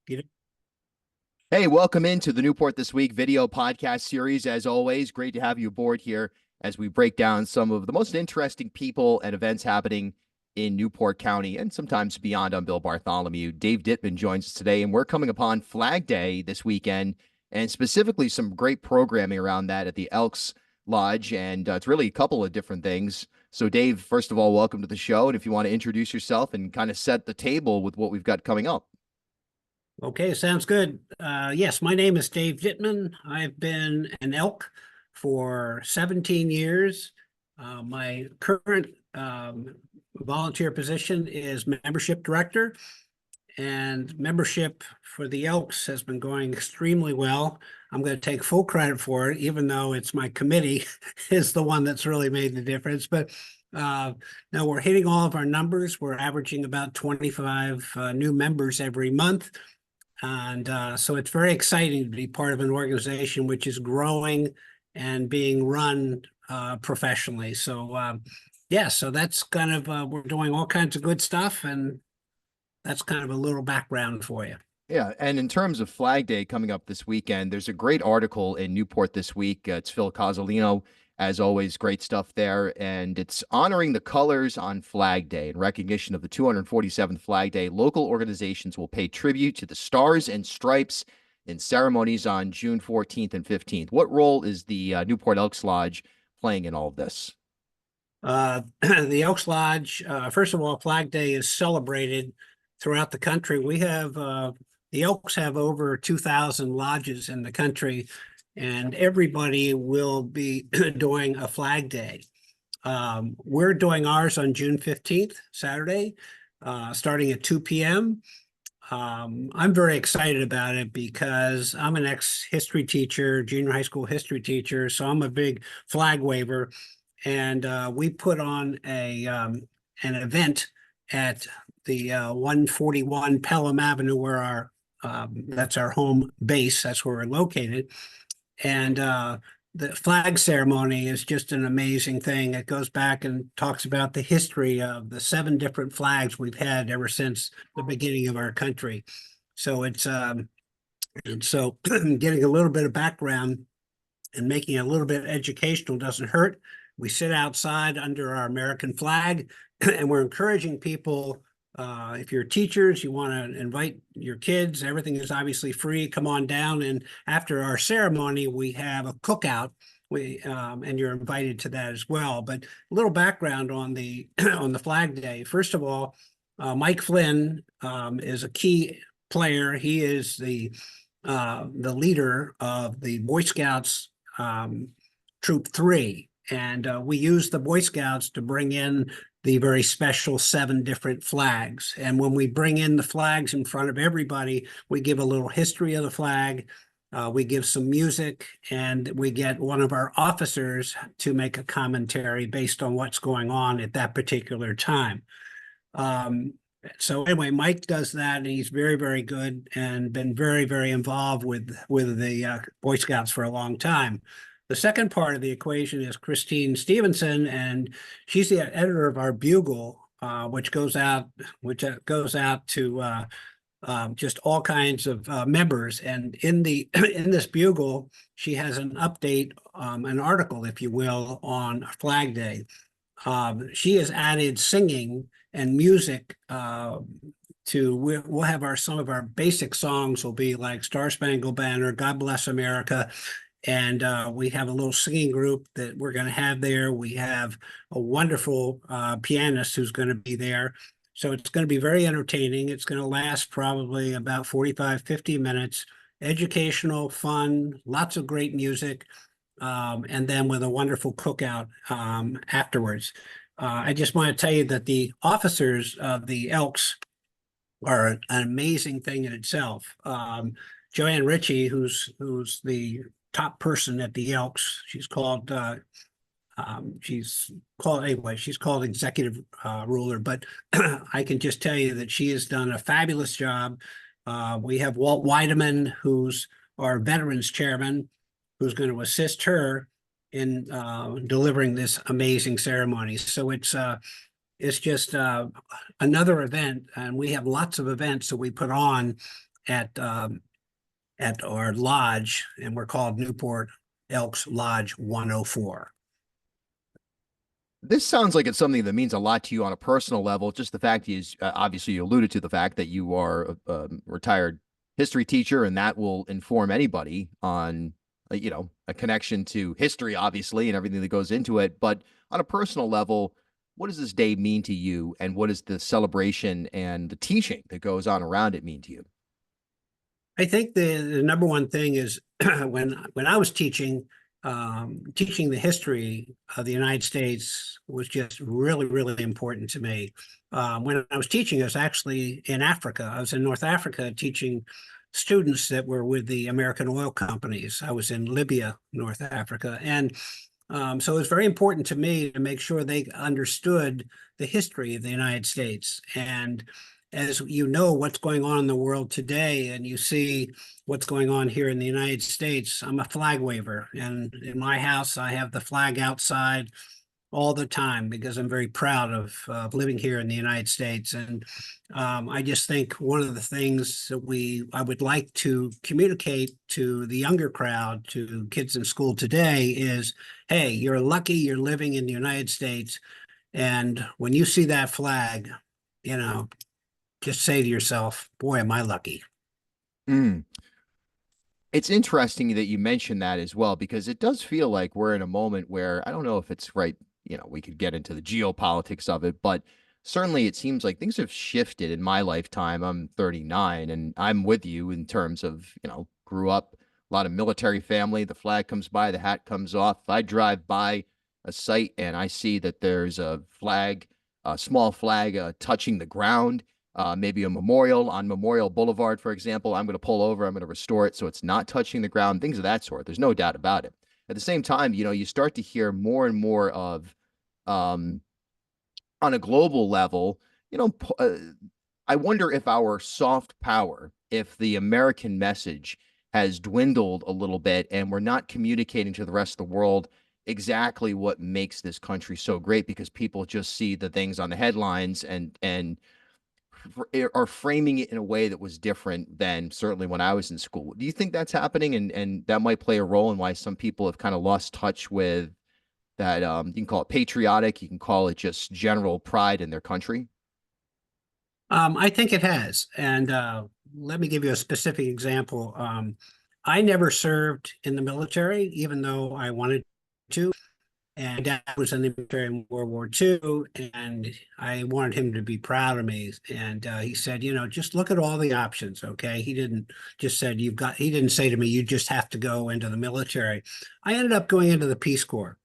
You Hey, welcome into the Newport This Week video podcast series. As always, great to have you aboard here as we break down some of the most interesting people and events happening in Newport County and sometimes beyond. On Bill Bartholomew. Dave Dittman joins us today, and we're coming upon Flag Day this weekend, and specifically some great programming around that at the Elks Lodge, and it's really a couple of different things. So, Dave, first of all, welcome to the show, and if you want to introduce yourself and kind of set the table with what we've got coming up. Okay, sounds good. Yes, my name is Dave Dittman. I've been an elk for 17 years. My current volunteer position is membership director, and membership for the Elks has been going extremely well. I'm going to take full credit for it, even though it's my committee is the one that's really made the difference. But now we're hitting all of our numbers. We're averaging about 25 new members every month. And so it's very exciting to be part of an organization which is growing and being run professionally. So yeah, so that's kind of, we're doing all kinds of good stuff, and that's kind of a little background for you. Yeah, and in terms of Flag Day coming up this weekend, there's a great article in Newport This Week. It's Phil Cozzolino, as always, great stuff there, and it's honoring the colors on Flag Day. In recognition of the 247th Flag Day, local organizations will pay tribute to the Stars and Stripes in ceremonies on June 14th and 15th. What role is the Newport Elks Lodge playing in all of this? The Elks Lodge, first of all, Flag Day is celebrated throughout the country. We have the Elks have over 2,000 lodges in the country, and everybody will be doing a Flag Day. We're doing ours on June 15th, Saturday, starting at 2 p.m. I'm very excited about it because I'm an ex-history teacher, junior high school history teacher, so I'm a big flag waver. And we put on an event at the 141 Pelham Avenue, where our that's our home base. That's where we're located. And the flag ceremony is just an amazing thing. It goes back and talks about the history of the 7 different flags we've had ever since the beginning of our country. So it's and so getting a little bit of background and making it a little bit educational doesn't hurt. We sit outside under our American flag, and we're encouraging people. If you're teachers, you want to invite your kids, everything is obviously free. Come on down. And after our ceremony, we have a cookout. And you're invited to that as well. But a little background on the on the Flag Day. First of all, Mike Flynn is a key player. He is the leader of the Boy Scouts Troop 3. And we use the Boy Scouts to bring in the very special 7 different flags. And when we bring in the flags in front of everybody, we give a little history of the flag. We give some music, and we get one of our officers to make a commentary based on what's going on at that particular time. So anyway, Mike does that, and he's very, very good and been very, very involved with the Boy Scouts for a long time. The second part of the equation is Christine Stevenson, and she's the editor of our Bugle, which goes out to just all kinds of members. And in the in this Bugle, she has an update, an article, if you will, on Flag Day. She has added singing and music we'll have some of our basic songs will be like Star Spangled Banner, God Bless America. And we have a little singing group that we're going to have there. We have a wonderful pianist who's going to be there. So it's going to be very entertaining. It's going to last probably about 45, 50 minutes. Educational, fun, lots of great music, and then with a wonderful cookout afterwards. I just want to tell you that the officers of the Elks are an amazing thing in itself. Joanne Ritchie, who's the top person at the Elks. She's called executive ruler, but I can just tell you that she has done a fabulous job. We have Walt Weideman, who's our veterans chairman, who's going to assist her in delivering this amazing ceremony. So it's just another event, and we have lots of events that we put on. at our lodge, and we're called Newport Elks Lodge 104. This sounds like it's something that means a lot to you on a personal level. Just the fact is, obviously, you alluded to the fact that you are a retired history teacher, and that will inform anybody on, a connection to history, obviously, and everything that goes into it. But on a personal level, what does this day mean to you, and what does the celebration and the teaching that goes on around it mean to you? I think the number one thing is when I was teaching the history of the United States was just really, really important to me. When I was teaching, I was actually in Africa. I was in North Africa teaching students that were with the American oil companies. I was in Libya, North Africa. And so it was very important to me to make sure they understood the history of the United States. And as you know, what's going on in the world today, and you see what's going on here in the United States, I'm a flag waver. And in my house, I have the flag outside all the time because I'm very proud of living here in the United States. And I just think one of the things that I would like to communicate to the younger crowd, to kids in school today is, hey, you're lucky you're living in the United States. And when you see that flag, just say to yourself, boy, am I lucky. Mm. It's interesting that you mentioned that as well, because it does feel like we're in a moment where I don't know if it's right. We could get into the geopolitics of it, but certainly it seems like things have shifted in my lifetime. I'm 39 and I'm with you in terms of, grew up a lot of military family. The flag comes by, the hat comes off. If I drive by a site and I see that there's a flag, a small flag touching the ground, maybe a memorial on Memorial Boulevard, for example, I'm going to pull over, I'm going to restore it so it's not touching the ground, things of that sort. There's no doubt about it. At the same time, you start to hear more and more of, on a global level, I wonder if our soft power, if the American message has dwindled a little bit and we're not communicating to the rest of the world exactly what makes this country so great, because people just see the things on the headlines and are framing it in a way that was different than certainly when I was in school. Do you think that's happening, and that might play a role in why some people have kind of lost touch with that? You can call it patriotic, you can call it just general pride in their country. I think it has. And let me give you a specific example. I never served in the military, even though I wanted to. And Dad was in the military in World War II, and I wanted him to be proud of me. And he said, just look at all the options, okay? He didn't just said he didn't say to me, you just have to go into the military. I ended up going into the Peace Corps.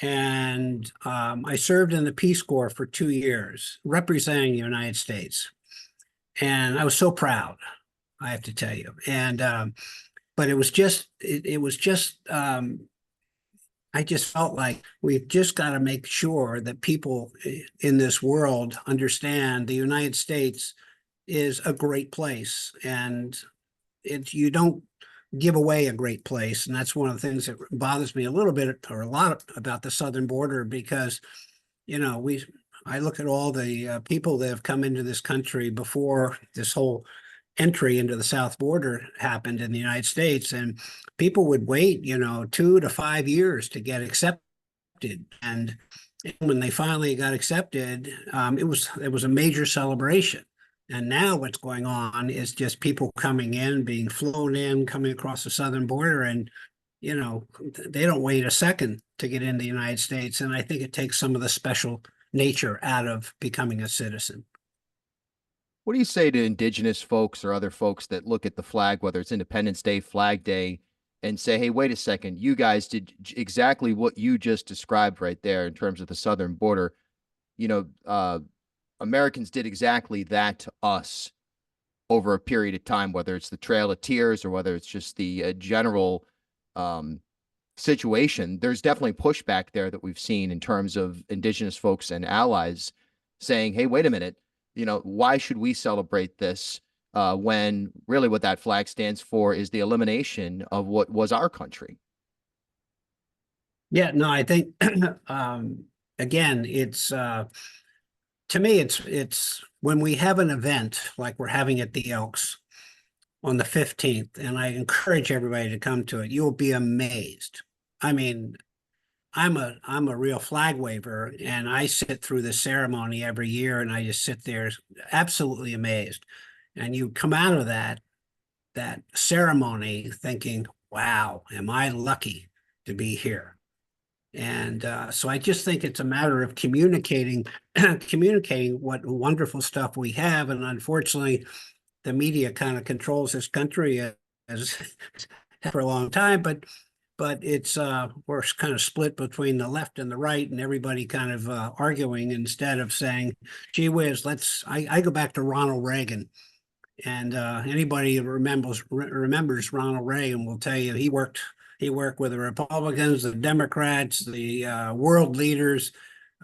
And I served in the Peace Corps for 2 years, representing the United States. And I was so proud, I have to tell you. And but I just felt like we've just got to make sure that people in this world understand the United States is a great place, and you don't give away a great place. And that's one of the things that bothers me a little bit or a lot about the southern border, because I look at all the people that have come into this country before this whole entry into the south border happened in the United States, and people would wait 2 to 5 years to get accepted. And when they finally got accepted, it was a major celebration. And now what's going on is just people coming in, being flown in, coming across the southern border, and they don't wait a second to get into the United States. And I think it takes some of the special nature out of becoming a citizen. What do you say to indigenous folks or other folks that look at the flag, whether it's Independence Day, Flag Day, and say, hey, wait a second, you guys did exactly what you just described right there in terms of the southern border. Americans did exactly that to us over a period of time, whether it's the Trail of Tears or whether it's just the general situation. There's definitely pushback there that we've seen in terms of indigenous folks and allies saying, hey, wait a minute, why should we celebrate this when really what that flag stands for is the elimination of what was our country? Yeah, no, I think again, it's to me, it's when we have an event like we're having at the Elks, on the 15th, and I encourage everybody to come to it. You'll be amazed. I mean, I'm a real flag waver, and I sit through the ceremony every year, and I just sit there absolutely amazed. And you come out of that ceremony thinking, "Wow, am I lucky to be here?" And so I just think it's a matter of communicating, communicating what wonderful stuff we have. And unfortunately, the media kind of controls this country as for a long time, but it's we're kind of split between the left and the right, and everybody kind of arguing instead of saying, "Gee whiz, I go back to Ronald Reagan, and anybody who remembers Ronald Reagan will tell you he worked with the Republicans, the Democrats, the world leaders.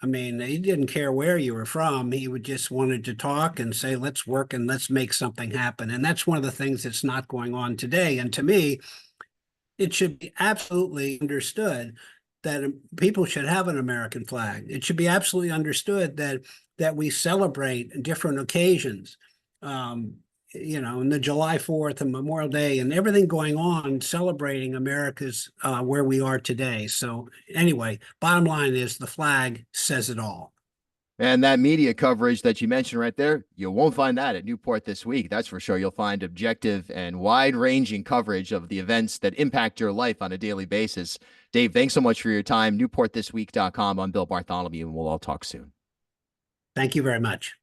I mean, he didn't care where you were from. He would just wanted to talk and say, let's work and let's make something happen. And that's one of the things that's not going on today. And to me, it should be absolutely understood that people should have an American flag. It should be absolutely understood that we celebrate different occasions. You know, and the July 4th and Memorial Day and everything going on, celebrating America's where we are today. So anyway, bottom line is the flag says it all. And that media coverage that you mentioned right there, you won't find that at Newport this week. That's for sure. You'll find objective and wide-ranging coverage of the events that impact your life on a daily basis. Dave, thanks so much for your time. NewportThisWeek.com. I'm Bill Bartholomew, and we'll all talk soon. Thank you very much.